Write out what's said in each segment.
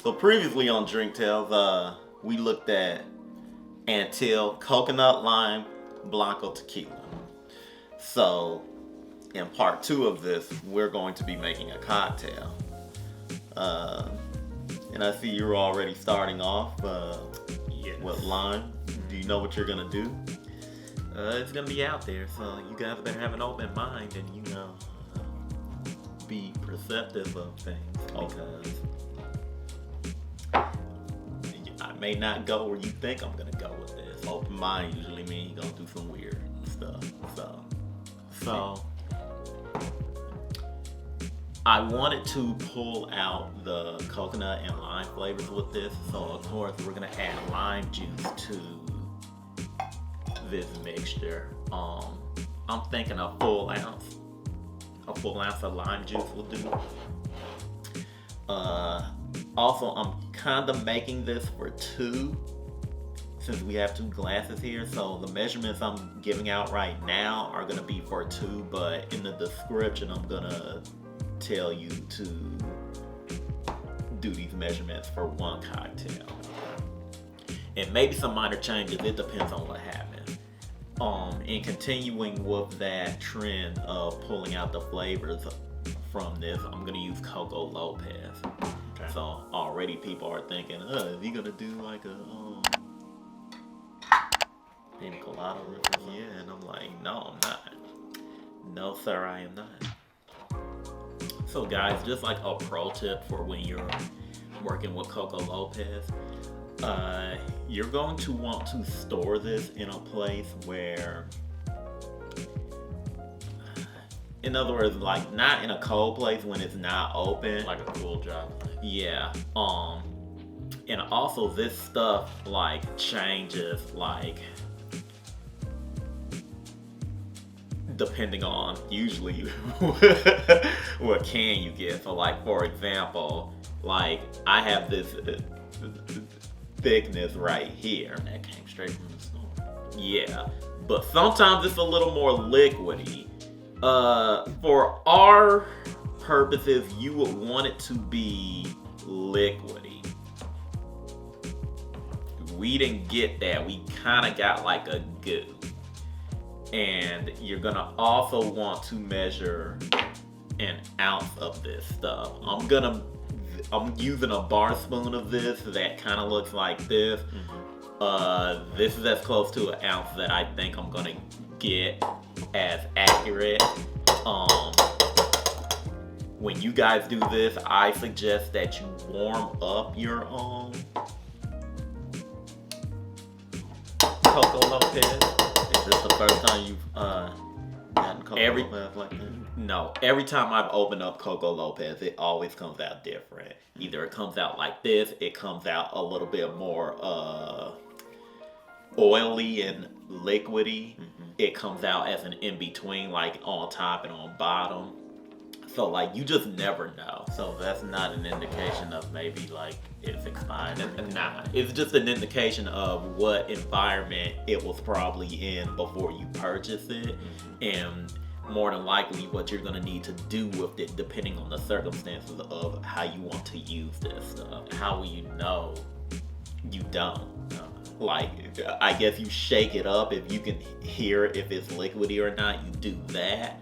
So previously on Drink Tales, we looked at Anteel Coconut Lime Blanco Tequila. So in part 2 of this, we're going to be making a cocktail. And I see you're already starting off Yes. with lime. Do you know what you're gonna do? It's gonna be out there, so you guys better have an open mind and Be perceptive of things, because I may not go where you think I'm gonna go with this. Open mind usually means you're gonna do some weird stuff. So I wanted to pull out the coconut and lime flavors with this, so of course we're gonna add lime juice to this mixture. I'm thinking a full ounce of lime juice will do. Also, I'm kind of making this for 2, since we have 2 glasses here. So the measurements I'm giving out right now are gonna be for 2, but in the description I'm gonna tell you to do these measurements for 1 cocktail. And maybe some minor changes, it depends on what happens. And continuing with that trend of pulling out the flavors from this, I'm gonna use Coco Lopez. Okay. So already people are thinking, is he gonna do like a pina colada or something? Yeah, and I'm like, no, I'm not. No, sir, I am not. So guys, just like a pro tip for when you're working with Coco Lopez, you're going to want to store this in a place where, in other words, like not in a cold place when it's not open. like a cool job. Yeah. And also this stuff like changes like depending on usually what can you get. So like for example, like I have this thickness right here. That came straight from the store. Yeah, but sometimes it's a little more liquidy. For our purposes, you would want it to be liquidy. We didn't get that. We kind of got like a goo. And you're gonna also want to measure an ounce of this stuff. I'm using a bar spoon of this that kind of looks like this. This is as close to an ounce that I think I'm gonna get as accurate. When you guys do this, I suggest that you warm up your Coco Lopez. Is this the first time you've gotten Coco Lopez like that? No, every time I've opened up Coco Lopez, it always comes out different. Either it comes out like this, it comes out a little bit more oily and liquidy. It comes out as an in-between, like on top and on bottom. So like you just never know. So that's not an indication of maybe like it's expired. Nah, it's just an indication of what environment it was probably in before you purchase it, and more than likely what you're gonna need to do with it depending on the circumstances of how you want to use this stuff. How will you know? You don't. Like, I guess you shake it up. If you can hear if it's liquidy or not, you do that.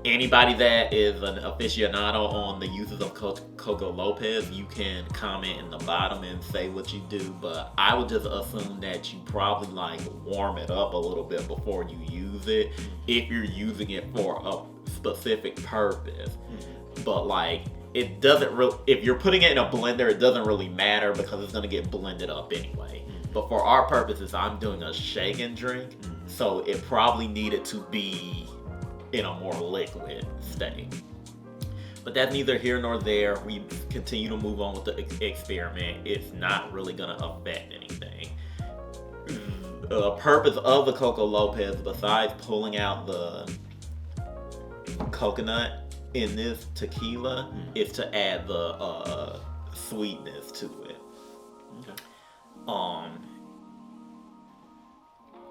Anybody that is an aficionado on the uses of Coco Lopez, you can comment in the bottom and say what you do, but I would just assume that you probably like warm it up a little bit before you use it, if you're using it for a specific purpose. But like, it doesn't really, if you're putting it in a blender, it doesn't really matter because it's gonna get blended up anyway. But for our purposes, I'm doing a shake and drink, so it probably needed to be in a more liquid state. But that's neither here nor there. We continue to move on with the experiment. It's not really gonna affect anything. The purpose of the Coco Lopez, besides pulling out the coconut in this tequila, is to add the sweetness to it. Okay.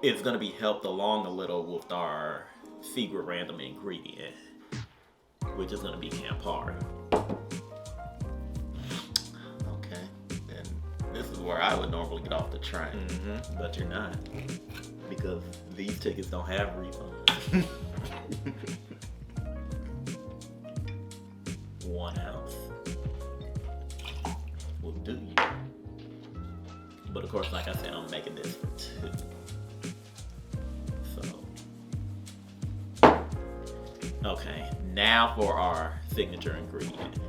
It's gonna be helped along a little with our secret random ingredient, which is gonna be Campari. where I would normally get off the train. Mm-hmm. But you're not. Because these tickets don't have refunds. 1 ounce will do you. But of course, like I said, I'm making this for 2. So, okay, now for our signature ingredient,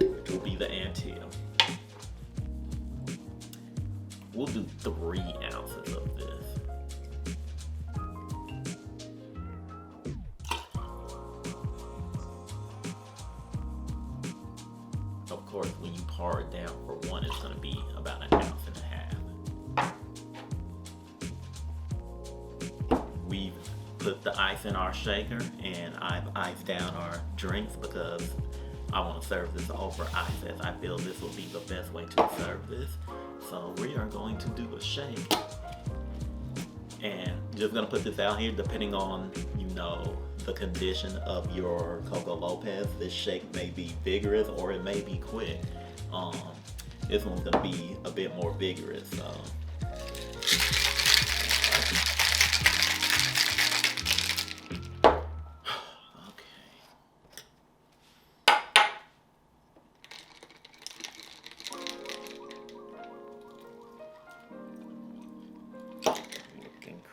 which will be the Anteel. We'll do 3 ounces of this. Of course, when you pour it down for 1, it's going to be about 1.5 ounces. We've put the ice in our shaker, and I've iced down our drinks because I want to serve this over ice, as I feel this will be the best way to serve this. So we are going to do a shake, and just gonna put this out here, depending on, you know, the condition of your Coco Lopez, this shake may be vigorous or it may be quick. This one's gonna be a bit more vigorous, so.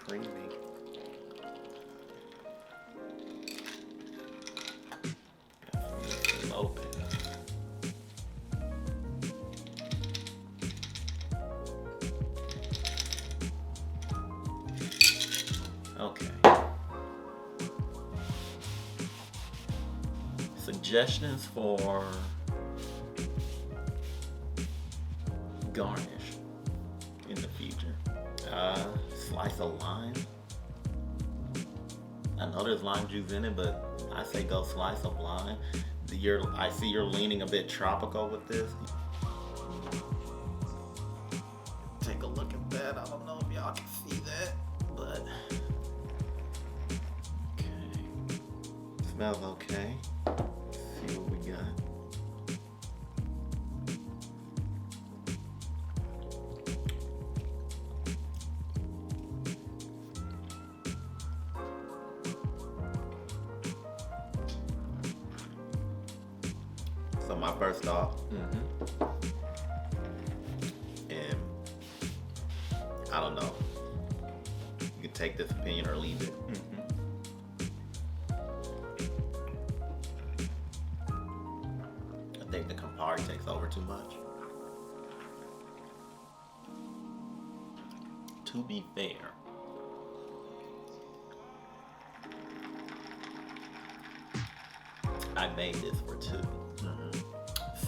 Creamy. Open. Okay. Suggestions for garnish in the future. Slice of lime. I know there's lime juice in it, but I say go slice of lime. I see you're leaning a bit tropical with this. Take a look at that. I don't know if y'all can see that, but okay. Smells okay. Let's see what we got. So my first thought, and I don't know, you can take this opinion or leave it. I think the Campari takes over too much. To be fair, I made this for 2.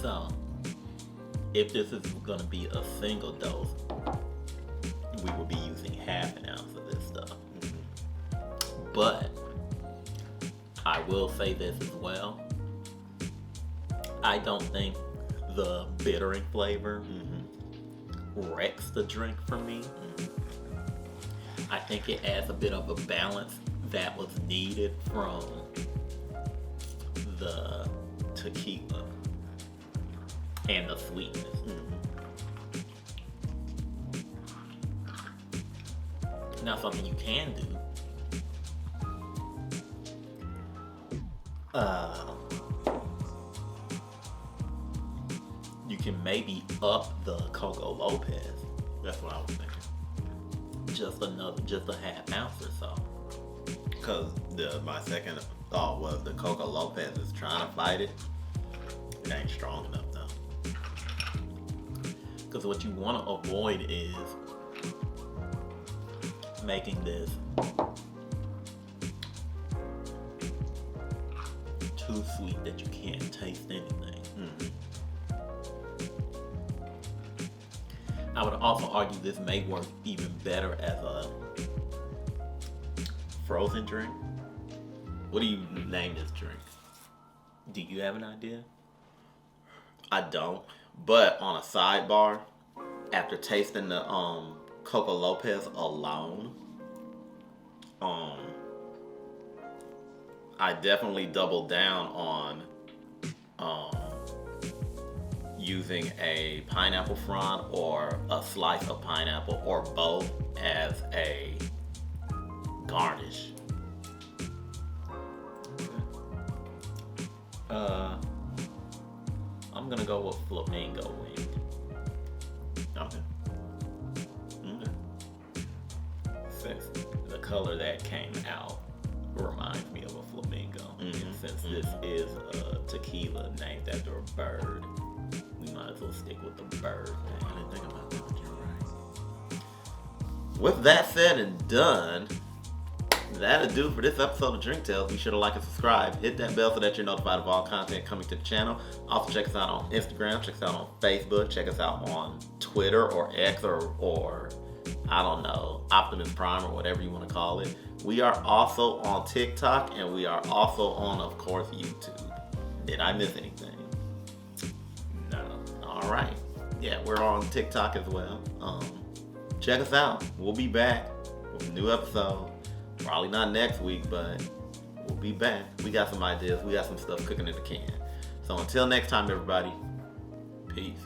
So, if this is going to be a single dose, we will be using 1/2 ounce of this stuff. But I will say this as well. I don't think the bittering flavor wrecks the drink for me. I think it adds a bit of a balance that was needed from the tequila and the sweetness. Now, something you can do, you can maybe up the Coco Lopez. That's what I was thinking. Just a 1/2 ounce or so. Cause my second thought was the Coco Lopez is trying to fight it. It ain't strong enough though. Because what you want to avoid is making this too sweet that you can't taste anything. I would also argue this may work even better as a frozen drink. What do you name this drink? Do you have an idea? I don't. But on a sidebar, after tasting the Coco Lopez alone, I definitely doubled down on using a pineapple frond or a slice of pineapple or both as a garnish. I'm gonna go with Flamingo Wing. Okay. Since the color that came out reminds me of a flamingo. And since this is a tequila named after a bird, we might as well stick with the bird I name. didn't think about that, but you're right. With that said and done, that'll do for this episode of Drink Tales. Be sure to like and subscribe. Hit that bell so that you're notified of all content coming to the channel. Also check us out on Instagram. Check us out on Facebook. Check us out on Twitter or X or I don't know, Optimus Prime or whatever you want to call it. We are also on TikTok and we are also on, of course, YouTube. Did I miss anything? No. All right. Yeah, we're on TikTok as well. Check us out. We'll be back with a new episode. Probably not next week, but we'll be back. We got some ideas. We got some stuff cooking in the can. So until next time, everybody, peace.